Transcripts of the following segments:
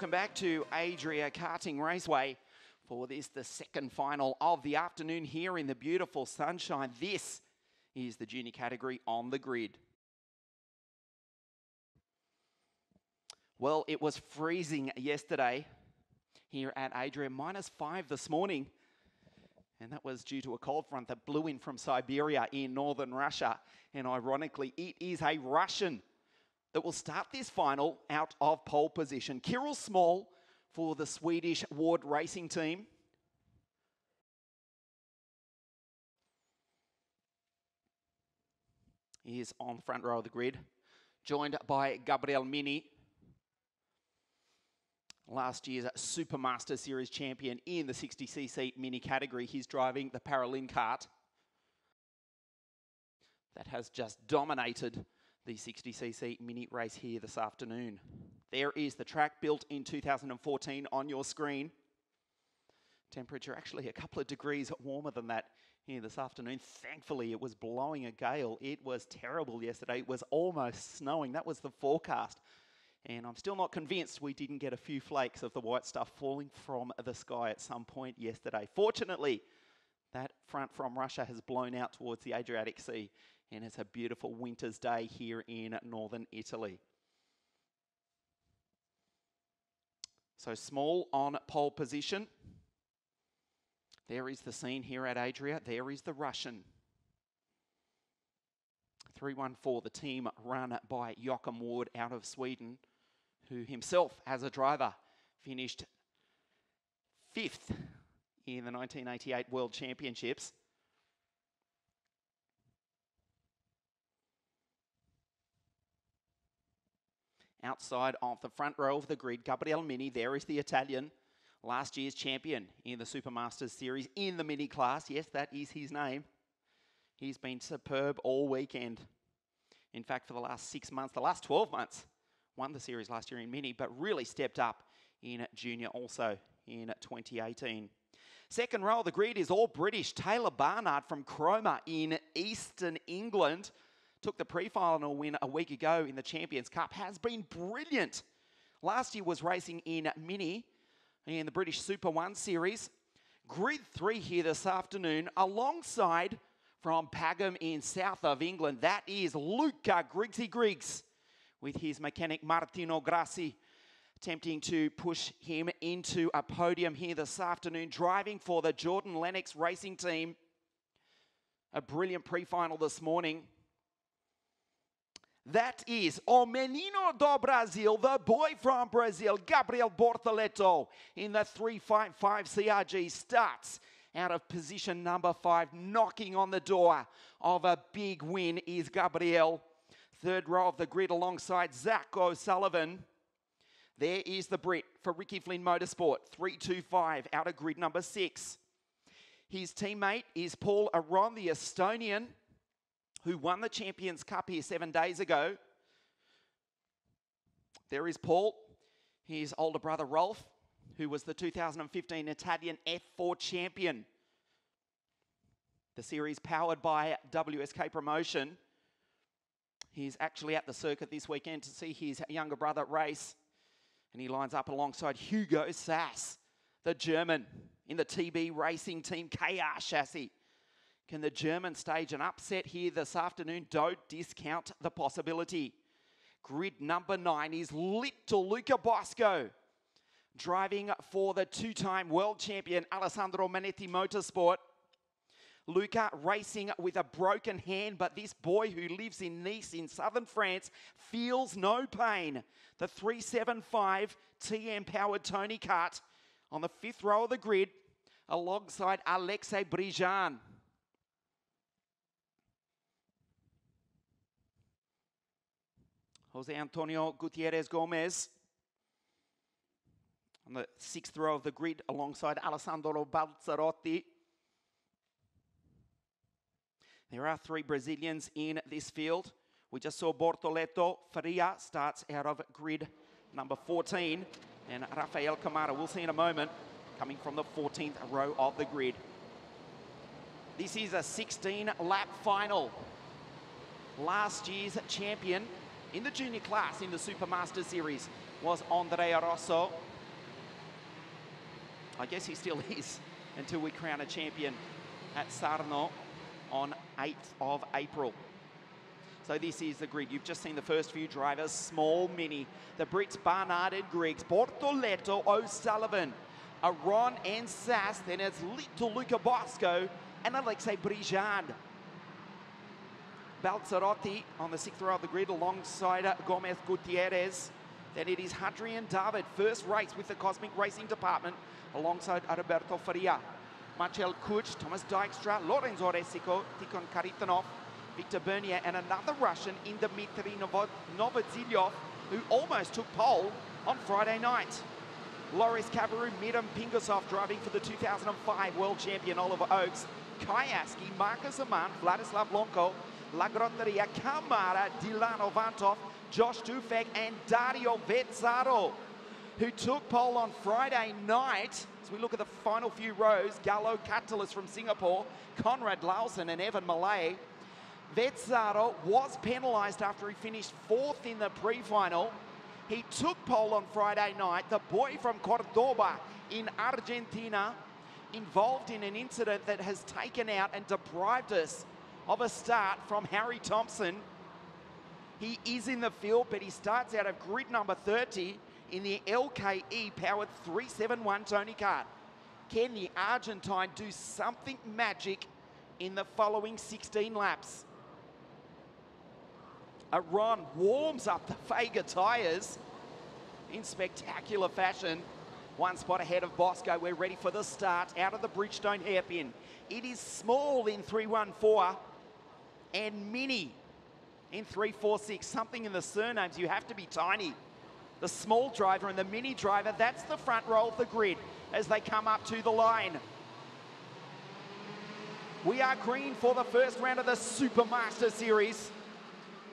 Welcome back to Adria Karting Raceway for this, the second final of the afternoon here in the beautiful sunshine. This is the junior category on the grid. Well, it was freezing yesterday here at Adria, -5 this morning. And that was due to a cold front that blew in from Siberia in northern Russia. And ironically, it is a Russian that will start this final out of pole position. Kirill Small for the Swedish Ward Racing team. He is on the front row of the grid, joined by Gabriel Mini, last year's Supermaster Series champion in the 60cc mini category. He's driving the Paralin kart that has just dominated the 60cc mini race here this afternoon. There is the track built in 2014 on your screen. Temperature actually a couple of degrees warmer than that here this afternoon. Thankfully, it was blowing a gale. It was terrible yesterday. It was almost snowing. That was the forecast. And I'm still not convinced we didn't get a few flakes of the white stuff falling from the sky at some point yesterday. Fortunately, that front from Russia has blown out towards the Adriatic Sea, and it's a beautiful winter's day here in northern Italy. So Small on pole position. There is the scene here at Adria. There is the Russian. 314, the team run by Joachim Ward out of Sweden, who himself, as a driver, finished 5th in the 1988 World Championships. Outside of the front row of the grid, Gabriel Mini, there is the Italian, last year's champion in the Supermasters series in the mini class. Yes, that is his name. He's been superb all weekend. In fact, for the last 6 months, the last 12 months, won the series last year in mini, but really stepped up in junior also in 2018. Second row of the grid is all British. Taylor Barnard from Cromer in Eastern England. Took the pre-final win a week ago in the Champions Cup. Has been brilliant. Last year was racing in mini in the British Super 1 series. Grid 3 here this afternoon alongside from Pagham in south of England. That is Luca Griggs with his mechanic Martino Grassi, attempting to push him into a podium here this afternoon, driving for the Jordan Lennox racing team. A brilliant pre-final this morning. That is O Menino do Brasil, the boy from Brazil, Gabriel Bortoleto, in the 355 CRG, starts out of position number 5, knocking on the door of a big win is Gabriel. Third row of the grid alongside Zach O'Sullivan. There is the Brit for Ricky Flynn Motorsport, 325 out of grid number 6. His teammate is Paul Aron, the Estonian, who won the Champions Cup here 7 days ago. There is Paul, his older brother Rolf, who was the 2015 Italian F4 champion. The series powered by WSK Promotion. He's actually at the circuit this weekend to see his younger brother race. And he lines up alongside Hugo Sass, the German, in the TB Racing Team KR chassis. Can the German stage an upset here this afternoon? Don't discount the possibility. Grid number 9 is Little Luca Bosco, driving for the 2-time world champion Alessandro Manetti Motorsport. Luca racing with a broken hand, but this boy who lives in Nice in southern France feels no pain. The 375 TM-powered Tony kart on the 5th row of the grid alongside Alexei Brijan. Jose Antonio Gutierrez Gomez on the 6th row of the grid alongside Alessandro Balzarotti. There are 3 Brazilians in this field. We just saw Bortoleto. Faria starts out of grid number 14. And Rafael Camara, we'll see in a moment, coming from the 14th row of the grid. This is a 16-lap final. Last year's champion in the junior class in the Supermaster Series was Andrea Rosso. I guess he still is until we crown a champion at Sarno on 8th of April. So this is the grid. You've just seen the first few drivers. Small, Mini. The Brits, Barnard and Griggs. Bortoleto, O'Sullivan. Aron and Sass. Then it's Little Luca Bosco and Alexei Brijan. Balzarotti on the 6th row of the grid alongside Gomez Gutierrez. Then it is Hadrian David, first race with the Cosmic Racing Department alongside Alberto Faria. Marcel Kuch, Thomas Dijkstra, Lorenzo Resico, Tikhon Kharitonov, Victor Bernier, and another Russian in Dmitry Novozilyov, who almost took pole on Friday night. Loris Kabaru, Miram Pingasov driving for the 2005 World Champion Oliver Oakes. Kayaski, Marcus Aman, Vladislav Lonko, Lagrotteria, Kamara, Dilano Vantov, Josh Tufek, and Dario Vezzaro, who took pole on Friday night. As we look at the final few rows, Gallo Catalyst from Singapore, Conrad Lawson and Evan Malay. Vezzaro was penalised after he finished 4th in the pre-final. He took pole on Friday night. The boy from Cordoba in Argentina, involved in an incident that has taken out and deprived us of a start from Harry Thompson. He is in the field, but he starts out of grid number 30 in the LKE powered 371 Tony Kart. Can the Argentine do something magic in the following 16 laps? Aron warms up the Vega tyres in spectacular fashion. One spot ahead of Bosco. We're ready for the start out of the Bridgestone hairpin. It is Small in 314 and Mini in 346. Something in the surnames, you have to be tiny. The Small driver and the Mini driver, that's the front row of the grid as they come up to the line. We are green for the first round of the Supermaster Series.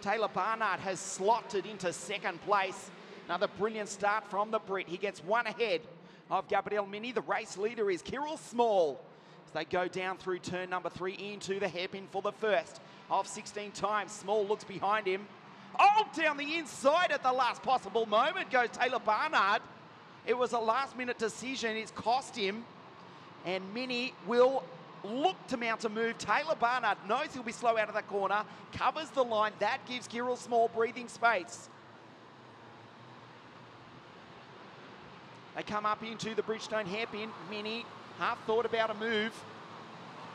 Taylor Barnard has slotted into 2nd place. Another brilliant start from the Brit. He gets one ahead of Gabriel Mini. The race leader is Kirill Small as they go down through turn number 3 into the hairpin for the first of 16 times. Small looks behind him. Oh, down the inside at the last possible moment goes Taylor Barnard. It was a last-minute decision. It's cost him. And Mini will look to mount a move. Taylor Barnard knows he'll be slow out of that corner, covers the line. That gives Kirill Small breathing space. They come up into the Bridgestone hairpin. Mini half thought about a move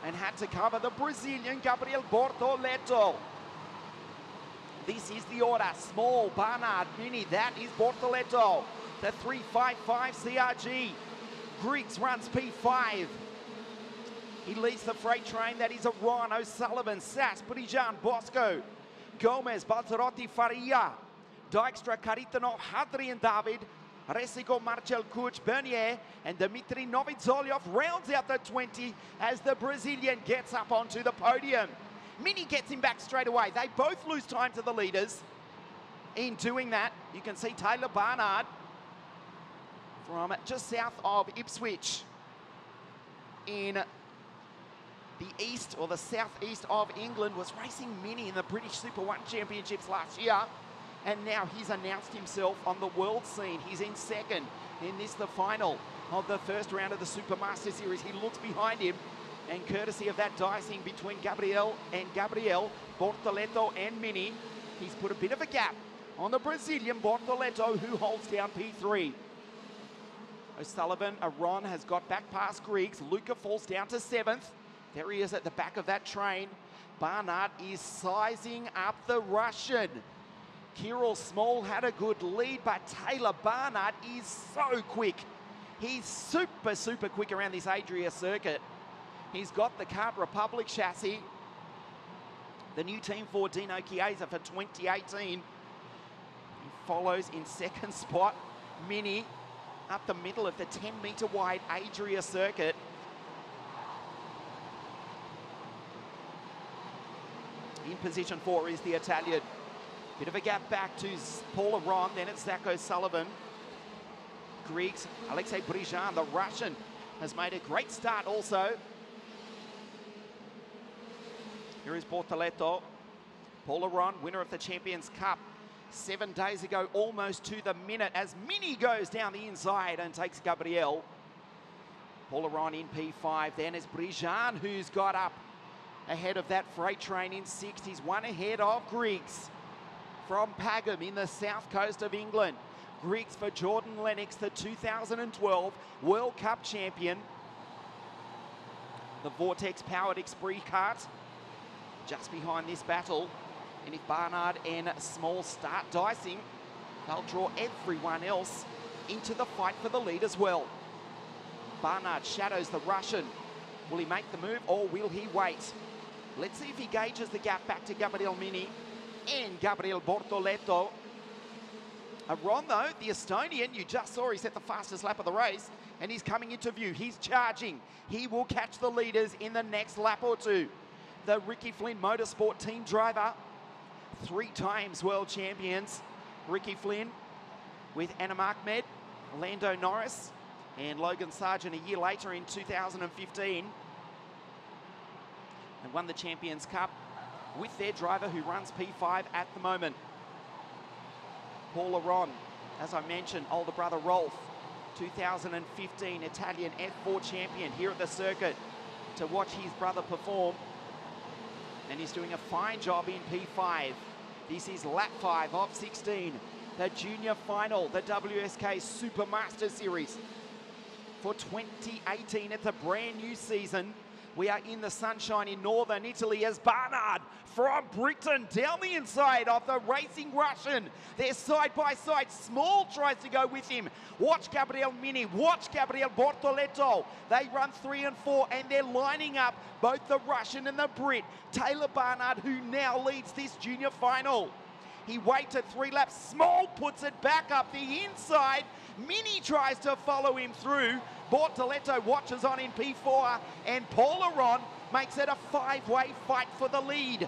and had to cover the Brazilian Gabriel Bortoleto. This is the order. Small, Barnard, Mini. That is Bortoleto. The 355 CRG. Griggs runs P5. He leads the freight train. That is Aron, O'Sullivan, Sass, Brijan, Bosco, Gomez, Balzarotti, Faria, Dijkstra, Kharitonov, Hadrian David, Resico, Marcel Kuch, Bernier, and Dmitry Novozilyov rounds out the 20 as the Brazilian gets up onto the podium. Mini gets him back straight away. They both lose time to the leaders. In doing that, you can see Taylor Barnard from just south of Ipswich in the east or the southeast of England was racing Mini in the British Super 1 Championships last year. And now he's announced himself on the world scene. He's in 2nd in this, the final of the first round of the Supermaster Series. He looks behind him, and courtesy of that dicing between Gabriel, Bortoleto and Mini, he's put a bit of a gap on the Brazilian Bortoleto, who holds down P3. O'Sullivan, Aron has got back past Griggs. Luca falls down to 7th. There he is at the back of that train. Barnard is sizing up the Russian. Kirill Small had a good lead, but Taylor Barnard is so quick. He's super, super quick around this Adria circuit. He's got the Kart Republic chassis. The new team for Dino Chiesa for 2018. He follows in 2nd spot. Mini up the middle of the 10-metre wide Adria circuit. In position 4 is the Italian. Bit of a gap back to Paul Aron, then it's Zach O'Sullivan. Griggs, Alexei Brijan, the Russian, has made a great start also. Here is Bortoleto. Paul Aron, winner of the Champions Cup 7 days ago, almost to the minute, as Mini goes down the inside and takes Gabriel. Paularon in P5. Then it's Brijan who's got up ahead of that freight train in 6th. He's one ahead of Griggs from Pagham in the south coast of England. Griggs for Jordan Lennox, the 2012 World Cup champion. The Vortex-powered Esprit cart just behind this battle. And if Barnard and Small start dicing, they'll draw everyone else into the fight for the lead as well. Barnard shadows the Russian. Will he make the move or will he wait? Let's see if he gauges the gap back to Gabriel Mini and Gabriel Bortoleto. Ron, though, the Estonian, you just saw he set the fastest lap of the race, and he's coming into view. He's charging. He will catch the leaders in the next lap or two. The Ricky Flynn Motorsport team driver, 3 times world champions. Ricky Flynn with Anna Ahmed, Lando Norris, and Logan Sargent a year later in 2015. And won the Champions Cup with their driver who runs P5 at the moment. Paularon, as I mentioned, older brother Rolf, 2015 Italian F4 champion here at the circuit to watch his brother perform. And he's doing a fine job in P5. This is lap 5 of 16, the junior final, the Wsk Supermaster Series. For 2018, it's a brand new season. We are in the sunshine in northern Italy as Barnard from Britain down the inside of the racing Russian. They're side by side. Small tries to go with him. Watch Gabriel Mini. Watch Gabriel Bortoleto. They run 3 and 4 and they're lining up both the Russian and the Brit. Taylor Barnard, who now leads this junior final. He waited 3 laps. Small puts it back up the inside. Mini tries to follow him through. Bortoleto watches on in P4 and Paularon makes it a 5-way fight for the lead.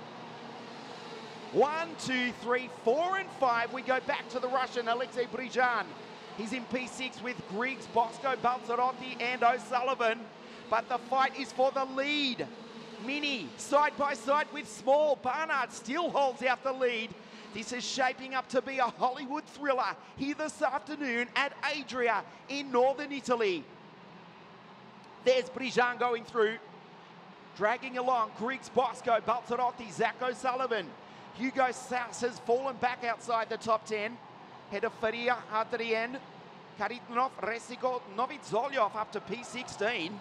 1, 2, 3, 4 and 5. We go back to the Russian, Alexei Brijan. He's in P6 with Griggs, Bosco, Balzarotti and O'Sullivan. But the fight is for the lead. Mini side by side with Small. Barnard still holds out the lead. This is shaping up to be a Hollywood thriller here this afternoon at Adria in northern Italy. There's Brijan going through, dragging along Griggs, Bosco, Balzarotti, Zach O'Sullivan. Hugo Sass has fallen back outside the top 10. Head of Faria, Adrien, Karitnov, Resigo, Novizolyov up to P16.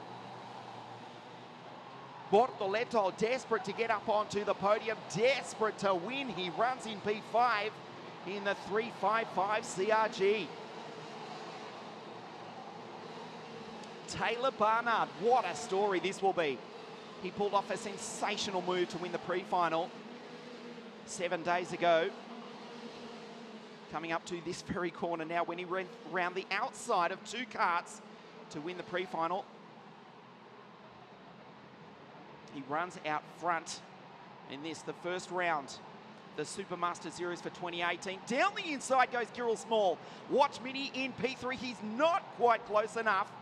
Bortoleto desperate to get up onto the podium, desperate to win. He runs in P5 in the 3.55 CRG. Taylor Barnard, what a story this will be. He pulled off a sensational move to win the pre-final 7 days ago. Coming up to this very corner now when he ran around the outside of 2 carts to win the pre-final. He runs out front in this, the first round, the Supermaster Series for 2018. Down the inside goes Kirill Small. Watch Mini in P3. He's not quite close enough.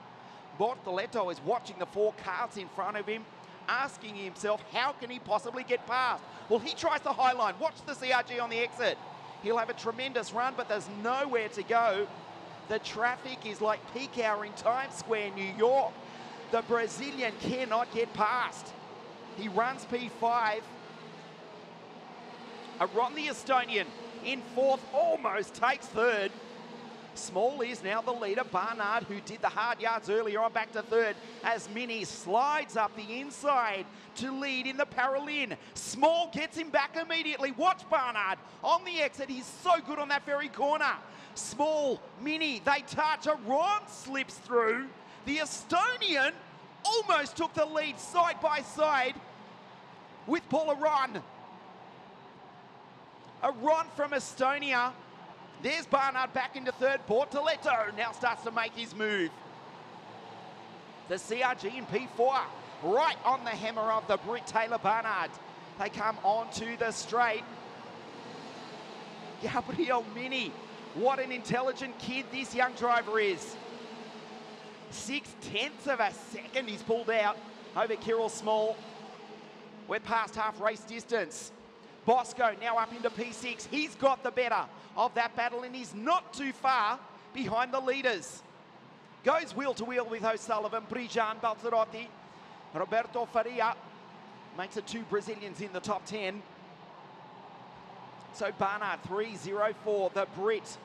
Bortoleto is watching the 4 carts in front of him, asking himself, how can he possibly get past? Well, he tries the high line. Watch the CRG on the exit. He'll have a tremendous run, but there's nowhere to go. The traffic is like peak hour in Times Square, New York. The Brazilian cannot get past. He runs P5. Ron the Estonian in 4th, almost takes 3rd. Small is now the leader. Barnard, who did the hard yards earlier on, back to 3rd as Mini slides up the inside to lead in the Paralin. Small gets him back immediately. Watch Barnard on the exit. He's so good on that very corner. Small, Mini, they touch. Ron slips through. The Estonian almost took the lead side by side with Paularon. A run from Estonia. There's Barnard back into 3rd. Bortoleto now starts to make his move. The CRG in P4, right on the hammer of the Brit Taylor Barnard. They come onto the straight. Gabriel Mini, what an intelligent kid this young driver is. 0.6 of a second he's pulled out over Kirill Small. We're past half race distance. Bosco now up into P6. He's got the better of that battle and he's not too far behind the leaders. Goes wheel to wheel with O'Sullivan, Brijan Balzerotti, Roberto Faria. Makes it 2 Brazilians in the top 10. So Barnard 3.04, the Brit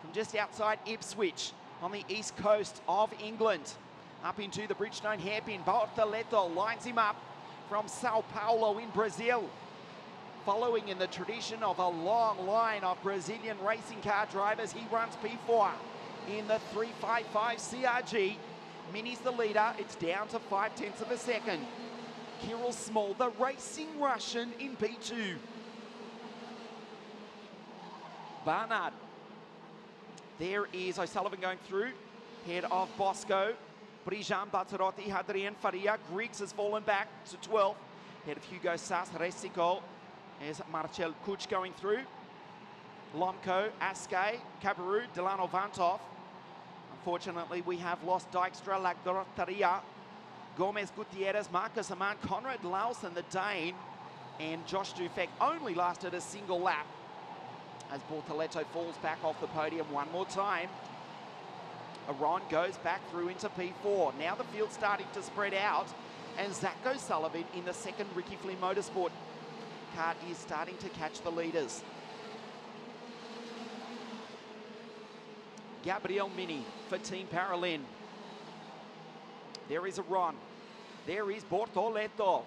from just outside Ipswich on the east coast of England. Up into the Bridgestone hairpin, Bortoleto lines him up from Sao Paulo in Brazil. Following in the tradition of a long line of Brazilian racing car drivers, he runs P4 in the 355 CRG. Mini's the leader, it's down to 5/10 of a second. Kirill Small, the racing Russian in P2. Barnard. There is O'Sullivan going through, head of Bosco. Brijan Balzerotti, Hadrian Faria. Griggs has fallen back to 12th. Head of Hugo Sass, Resico. There's Marcel Kuch going through. Lomko, Askay, Cabaru, Delano Vantov. Unfortunately, we have lost Dijkstra, Lagdortaria, Gomez Gutierrez, Marcus Aman, Conrad Lawson, the Dane, and Josh Dufek only lasted a single lap as Bortoleto falls back off the podium one more time. Aron goes back through into P4. Now the field's starting to spread out, and Zach O'Sullivan in the second Ricky Flynn Motorsport kart is starting to catch the leaders. Gabriel Mini for Team Paralin. There is Aron. There is Bortoleto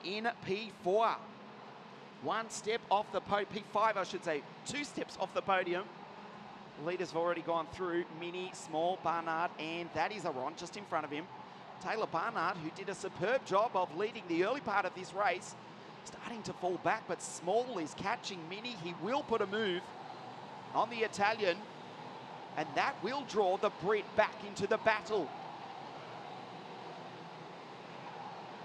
in P4. One step off the podium, P5 I should say, 2 steps off the podium. Leaders have already gone through, Mini, Small, Barnard, and that is Aron just in front of him. Taylor Barnard, who did a superb job of leading the early part of this race, starting to fall back, but Small is catching Mini. He will put a move on the Italian, and that will draw the Brit back into the battle.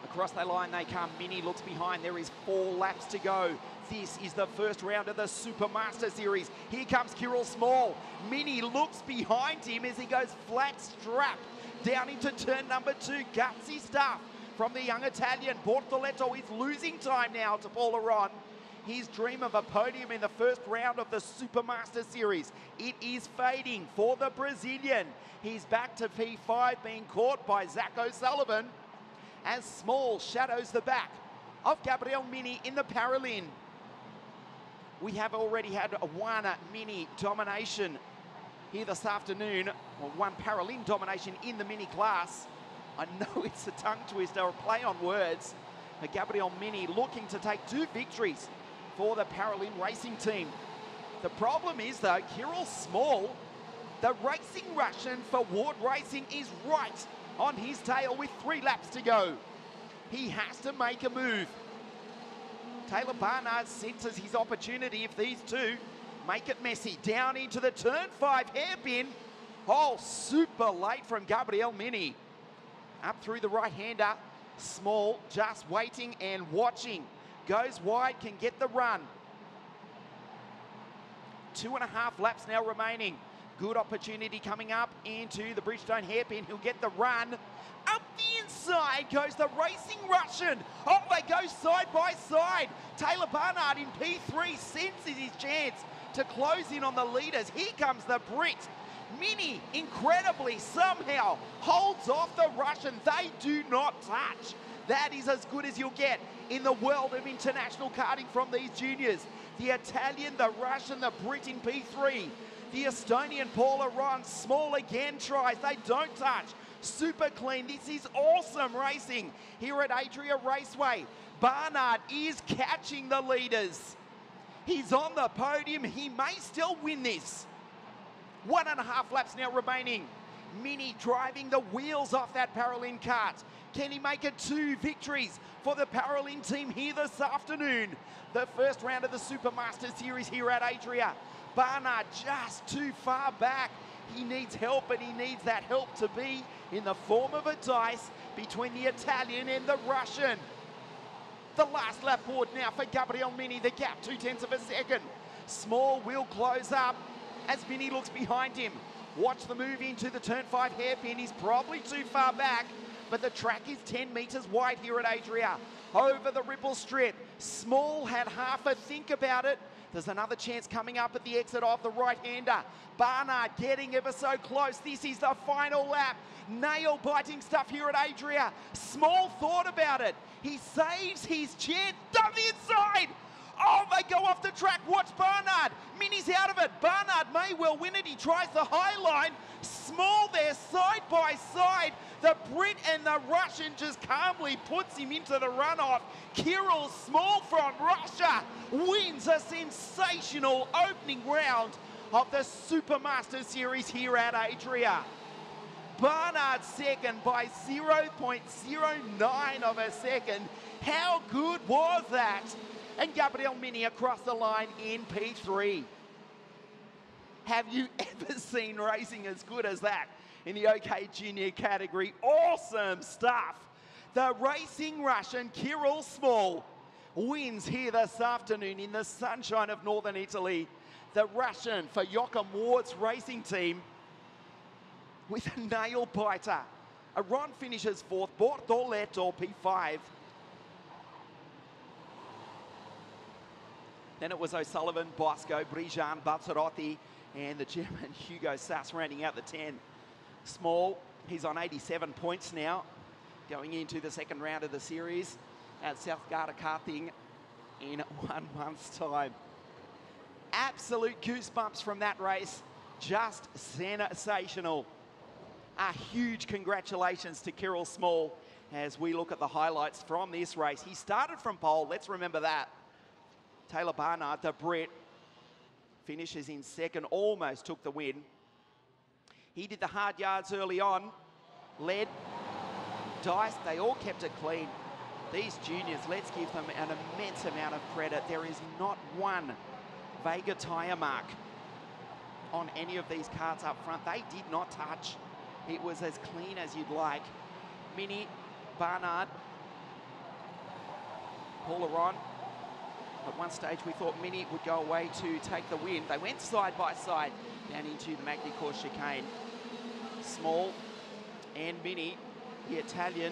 Across the line they come. Mini looks behind. There is 4 laps to go. This is the first round of the Supermaster Series. Here comes Kirill Small. Mini looks behind him as he goes flat strap down into turn number 2. Gutsy stuff from the young Italian. Bortoleto is losing time now to Paul Aron. His dream of a podium in the first round of the Supermaster Series. It is fading for the Brazilian. He's back to P5, being caught by Zach O'Sullivan as Small shadows the back of Gabriel Mini in the Paralin. We have already had one Mini domination here this afternoon, or one Paralin domination in the Mini class. I know it's a tongue twister, or a play on words. Gabriel Mini looking to take 2 victories for the Paralin racing team. The problem is though, Kirill Small, the racing Russian for Ward Racing, is right on his tail with 3 laps to go. He has to make a move. Taylor Barnard senses his opportunity if these two make it messy. Down into the turn 5 hairpin. Oh, super late from Gabriel Mini. Up through the right-hander. Small just waiting and watching. Goes wide, can get the run. 2.5 laps now remaining. Good opportunity coming up into the Bridgestone hairpin. He'll get the run. Up the inside goes the racing Russian. Oh, they go side by side. Taylor Barnard in P3 senses his chance to close in on the leaders. Here comes the Brit. Mini, incredibly, somehow holds off the Russian. They do not touch. That is as good as you'll get in the world of international karting from these juniors. The Italian, the Russian, the Brit in P3. The Estonian Paul Aron, Small again tries. They don't touch. Super clean. This is awesome racing here at Adria Raceway. Barnard is catching the leaders. He's on the podium. He may still win this. 1.5 laps now remaining. Mini driving the wheels off that Paralin kart. Can he make it 2 victories for the Paralin team here this afternoon? The first round of the Supermaster Series here at Adria. Barnard just too far back. He needs help, and he needs that help to be in the form of a dice between the Italian and the Russian. The last lap board now for Gabriel Mini. The gap 0.2 of a second. Small will close up as Mini looks behind him. Watch the move into the turn 5 hairpin. He's probably too far back, but the track is 10 meters wide here at Adria. Over the ripple strip. Small had half a think about it. There's another chance coming up at the exit of the right-hander. Barnard getting ever so close. This is the final lap. Nail-biting stuff here at Adria. Small thought about it. He saves his chance. Down the inside. Oh, they go off the track. Watch Barnard. Mini's out of it. Barnard may well win it. He tries the high line. Small there, side by side. The Brit and the Russian just calmly puts him into the runoff. Kirill Small from Russia wins a sensational opening round of the Supermaster Series here at Adria. Barnard second by 0.09 of a second. How good was that? And Gabriel Mini across the line in P3. Have you ever seen racing as good as that in the OK Junior category? Awesome stuff. The racing Russian Kirill Small wins here this afternoon in the sunshine of northern Italy. The Russian for Joachim Ward's racing team with a nail biter. Aron finishes fourth, Bortoletto P5. Then it was O'Sullivan, Bosco, Brijan, Bazzarotti, and the German Hugo Sass rounding out the 10. Small, he's on 87 points now, going into the second round of the series at South Garda Karting in 1 month's time. Absolute goosebumps from that race, just sensational. A huge congratulations to Kirill Small as we look at the highlights from this race. He started from pole, let's remember that. Taylor Barnard, the Brit, finishes in second, almost took the win. He did the hard yards early on, led, diced, they all kept it clean. These juniors, let's give them an immense amount of credit. There is not one Vega tyre mark on any of these carts up front. They did not touch. It was as clean as you'd like. Mini, Barnard, Paul Aron. At one stage, we thought Mini would go away to take the win. They went side by side down into the Magny-Cours chicane. Small and Mini, the Italian,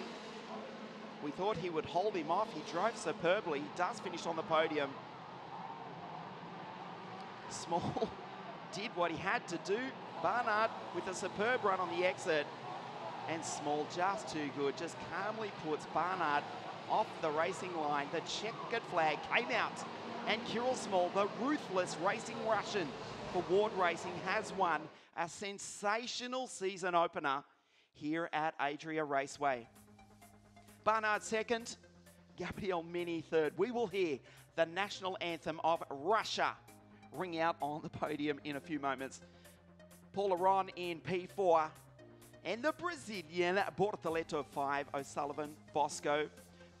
we thought he would hold him off. He drove superbly. He does finish on the podium. Small did what he had to do. Barnard with a superb run on the exit. And Small just too good. Just calmly puts Barnard off the racing line. The checkered flag came out, and Kirill Small, the ruthless racing Russian for Ward Racing, has won a sensational season opener here at Adria Raceway. Barnard second, Gabriel Mini third. We will hear the national anthem of Russia ring out on the podium in a few moments. Paul Aron in P4, and the Brazilian Bortoletto 5, O'Sullivan, Bosco,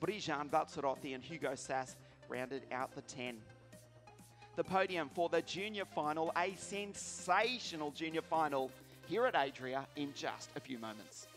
Brijan, Bazzarotti, and Hugo Sass rounded out the 10. The podium for the junior final, a sensational junior final here at Adria in just a few moments.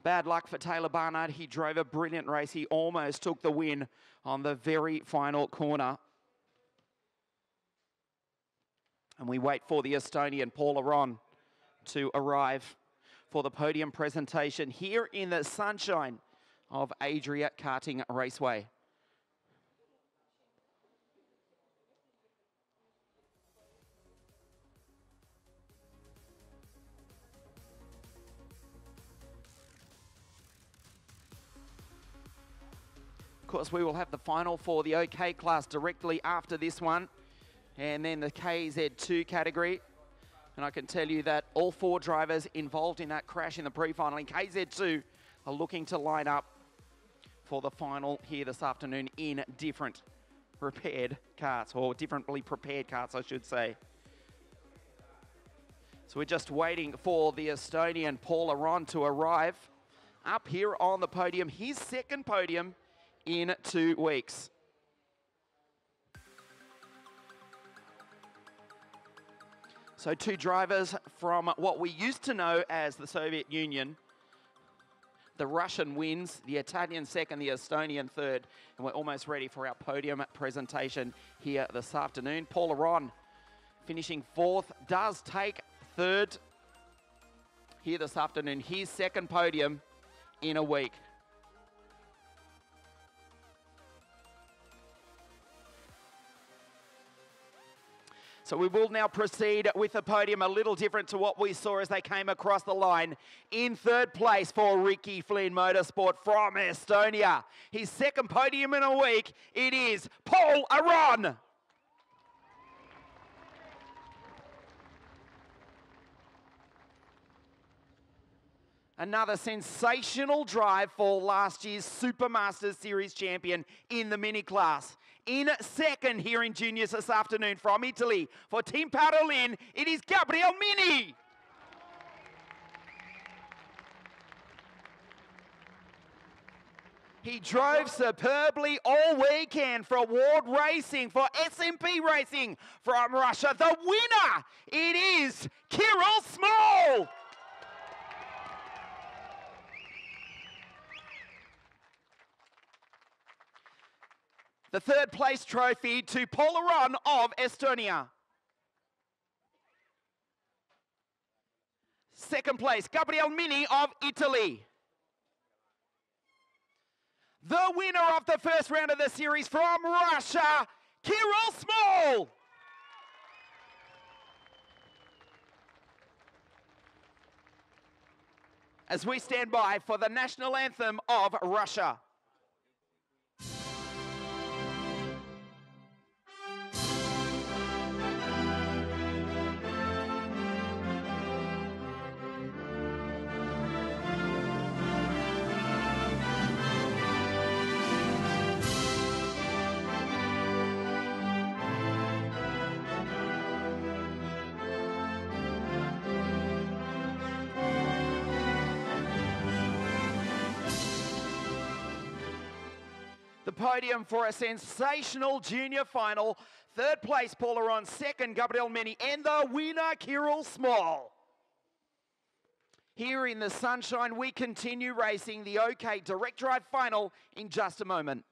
Bad luck for Taylor Barnard. He drove a brilliant race. He almost took the win on the very final corner. And we wait for the Estonian Paul Aron to arrive for the podium presentation here in the sunshine of Adria Karting Raceway. Of course, we will have the final for the OK class directly after this one, and then the KZ2 category. And I can tell you that all four drivers involved in that crash in the pre-final in KZ2 are looking to line up for the final here this afternoon in different repaired karts, or differently prepared karts, I should say. So we're just waiting for the Estonian Paul Aron to arrive up here on the podium, his second podium in 2 weeks. So two drivers from what we used to know as the Soviet Union. The Russian wins, the Italian second, the Estonian third. And we're almost ready for our podium presentation here this afternoon. Paul Aron finishing fourth, does take third here this afternoon. His second podium in a week. So we will now proceed with the podium, a little different to what we saw as they came across the line. In third place for Ricky Flynn Motorsport from Estonia. His second podium in a week, it is Paul Aron. Another sensational drive for last year's Supermasters Series champion in the mini class. In second here in juniors this afternoon from Italy for Team Parolin, it is Gabriel Mini. He drove superbly all weekend for Award Racing, for SMP Racing from Russia. The winner, it is Kirill Small. The third place trophy to Paul Aron of Estonia. Second place, Gabriel Mini of Italy. The winner of the first round of the series from Russia, Kirill Small. As we stand by for the national anthem of Russia. The podium for a sensational junior final. Third place, Paul Aron. Second, Gabriel Mini. And the winner, Kirill Small. Here in the sunshine, we continue racing the OK Direct Drive final in just a moment.